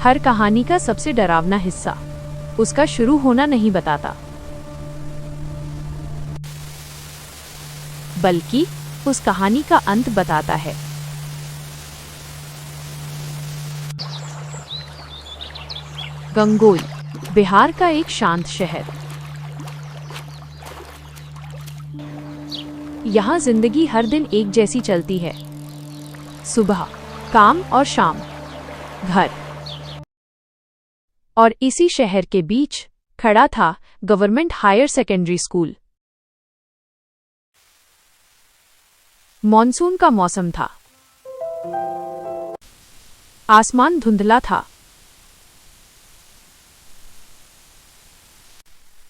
हर कहानी का सबसे डरावना हिस्सा उसका शुरू होना नहीं बताता, बल्कि उस कहानी का अंत बताता है। गंगोई, बिहार का एक शांत शहर। यहाँ जिंदगी हर दिन एक जैसी चलती है। सुबह काम और शाम घर। और इसी शहर के बीच खड़ा था government higher secondary school. Monsoon का मौसम था। आसमान धुंधला था।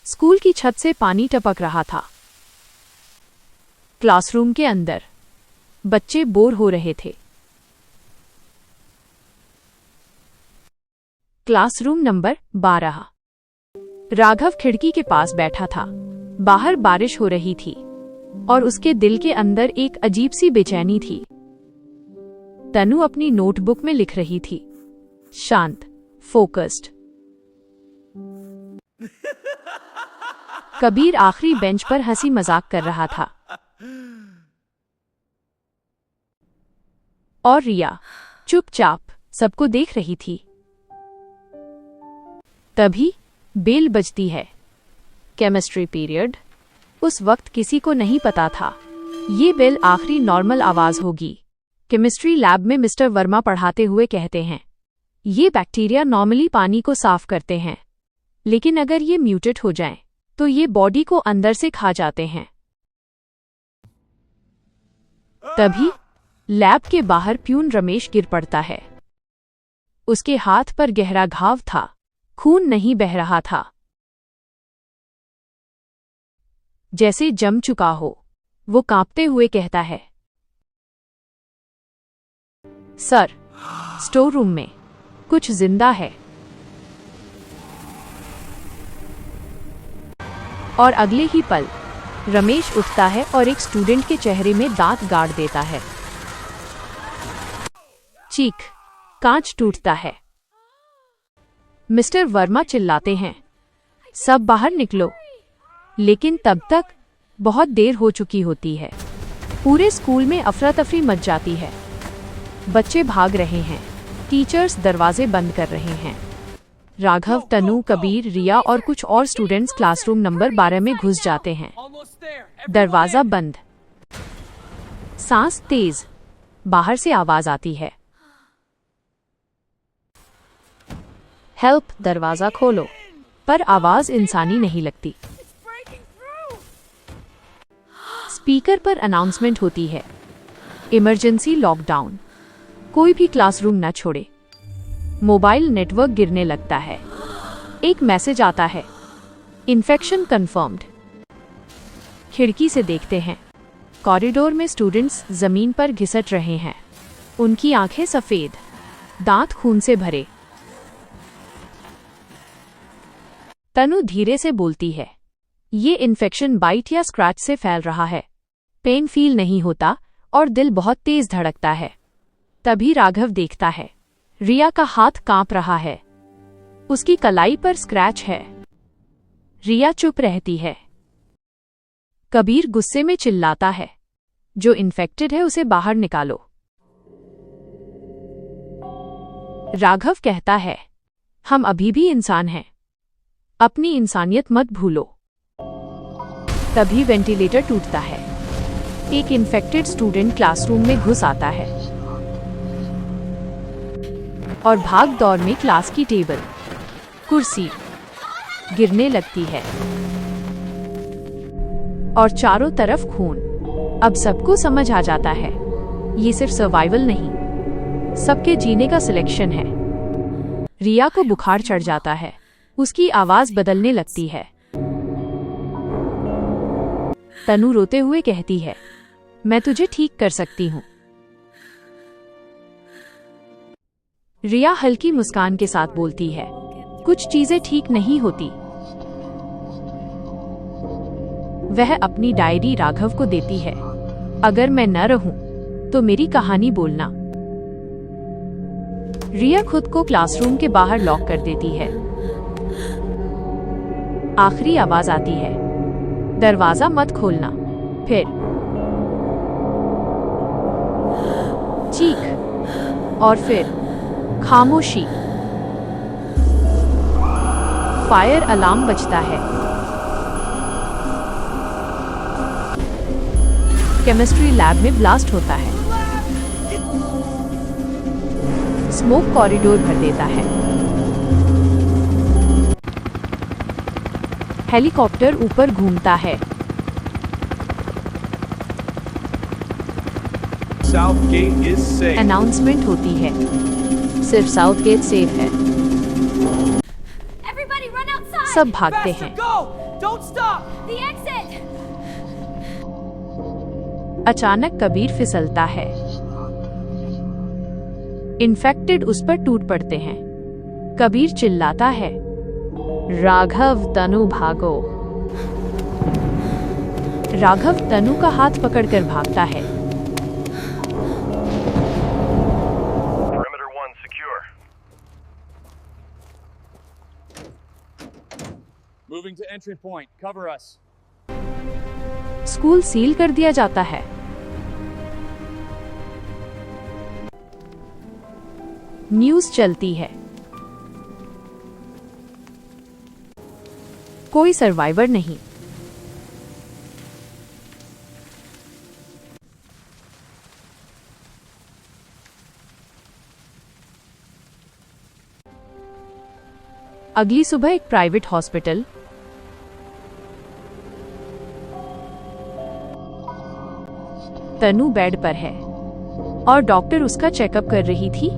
स्कूल की छत से पानी टपक रहा था। क्लासरूम के अंदर बच्चे बोर हो रहे थे। Classroom number 12। राघव खिड़की के पास बैठा था। बाहर बारिश हो रही थी और उसके दिल के अंदर एक अजीब सी बेचैनी थी। तनु अपनी नोटबुक में लिख रही थी, शांत, फोकस्ड। कबीर आखिरी बेंच पर हंसी मजाक कर रहा था और रिया चुपचाप सबको देख रही थी। तभी बेल बजती है। Chemistry period. उस वक्त किसी को नहीं पता था ये बेल आखिरी नॉर्मल आवाज होगी। केमिस्ट्री लैब में मिस्टर वर्मा पढ़ाते हुए कहते हैं, ये बैक्टीरिया नॉर्मली पानी को साफ करते हैं, लेकिन अगर ये म्यूटेट हो जाएं, तो ये बॉडी को अंदर से खा जाते हैं। तभी लैब के बाहर प्यून रमेश गिर पड़ता है। उसके हाथ पर गहरा घाव था, खून नहीं बह रहा था, जैसे जम चुका हो। वो कांपते हुए कहता है, सर, स्टोर रूम में कुछ जिंदा है। और अगले ही पल रमेश उठता है और एक स्टूडेंट के चेहरे में दांत गाड़ देता है। चीख, कांच टूटता है। मिस्टर वर्मा चिल्लाते हैं, सब बाहर निकलो। लेकिन तब तक बहुत देर हो चुकी होती है। पूरे स्कूल में अफरा तफरी मच जाती है। बच्चे भाग रहे हैं। टीचर्स दरवाजे बंद कर रहे हैं। राघव, तनु, कबीर, रिया और कुछ और स्टूडेंट्स क्लासरूम नंबर 12 में घुस जाते हैं। दरवाजा बंद। सांस तेज। बाहर से आवाज आती है, हेल्प, दरवाजा खोलो। पर आवाज इंसानी नहीं लगती। स्पीकर पर अनाउंसमेंट होती है, इमरजेंसी लॉकडाउन, कोई भी क्लासरूम न छोड़े। मोबाइल नेटवर्क गिरने लगता है। एक मैसेज आता है, इन्फेक्शन कंफर्म्ड। खिड़की से देखते हैं, कॉरिडोर में स्टूडेंट्स जमीन पर घिसट रहे हैं। उनकी आंखें सफेद, दांत खून से भरे। तनु धीरे से बोलती है, ये इन्फेक्शन बाइट या स्क्रैच से फैल रहा है। पेन फील नहीं होता और दिल बहुत तेज धड़कता है। तभी राघव देखता है, रिया का हाथ कांप रहा है। उसकी कलाई पर स्क्रैच है। रिया चुप रहती है। कबीर गुस्से में चिल्लाता है, जो इन्फेक्टेड है उसे बाहर निकालो। राघव कहता है, हम अभी भी इंसान हैं, अपनी इंसानियत मत भूलो। तभी वेंटिलेटर टूटता है। एक इन्फेक्टेड स्टूडेंट क्लासरूम में घुस आता है और भाग दौड़ में क्लास की टेबल, कुर्सी गिरने लगती है और चारों तरफ खून। अब सबको समझ आ जाता है, ये सिर्फ सर्वाइवल नहीं, सबके जीने का सिलेक्शन है। रिया को बुखार चढ़ जाता है। उसकी आवाज बदलने लगती है। तनु रोते हुए कहती है, मैं तुझे ठीक कर सकती हूं। रिया हल्की मुस्कान के साथ बोलती है, कुछ चीजें ठीक नहीं होती। वह अपनी डायरी राघव को देती है, अगर मैं न रहूं तो मेरी कहानी बोलना। रिया खुद को क्लासरूम के बाहर लॉक कर देती है। आखिरी आवाज आती है, दरवाजा मत खोलना। फिर चीख और फिर खामोशी। फायर अलार्म बजता है। केमिस्ट्री लैब में ब्लास्ट होता है। स्मोक कॉरिडोर भर देता है। हेलीकॉप्टर ऊपर घूमता है। South Gate is safe. Announcement होती है, सिर्फ साउथ गेट सेफ है। Everybody run outside! सब भागते Faster, हैं। go! Don't stop! The exit! अचानक कबीर फिसलता है। इन्फेक्टेड उस पर टूट पड़ते हैं। कबीर चिल्लाता है, राघव तनु भागो। राघव तनु का हाथ पकड़कर भागता है। Perimeter 1 secure. Moving to entry point. Cover us. School seal कर दिया जाता है। न्यूज़ चलती है। कोई सर्वाइवर नहीं। अगली सुबह एक प्राइवेट हॉस्पिटल। तनु बेड पर है और डॉक्टर उसका चेकअप कर रही थी।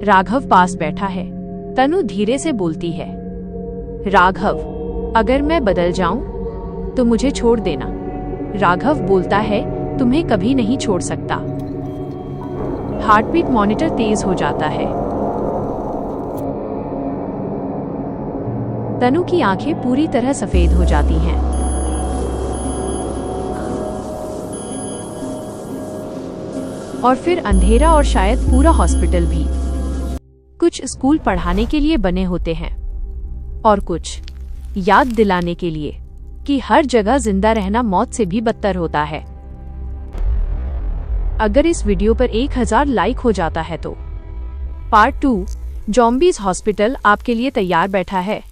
राघव पास बैठा है। तनु धीरे से बोलती है, राघव, अगर मैं बदल जाऊं तो मुझे छोड़ देना। राघव बोलता है, तुम्हें कभी नहीं छोड़ सकता। हार्टबीट मॉनिटर तेज हो जाता है। तनु की आंखें पूरी तरह सफेद हो जाती हैं। और फिर अंधेरा और शायद पूरा हॉस्पिटल भी। कुछ स्कूल पढ़ाने के लिए बने होते हैं और कुछ याद दिलाने के लिए कि हर जगह जिंदा रहना मौत से भी बदतर होता है। अगर इस वीडियो पर 1000 लाइक हो जाता है तो पार्ट 2 ज़ॉम्बीज़ हॉस्पिटल आपके लिए तैयार बैठा है।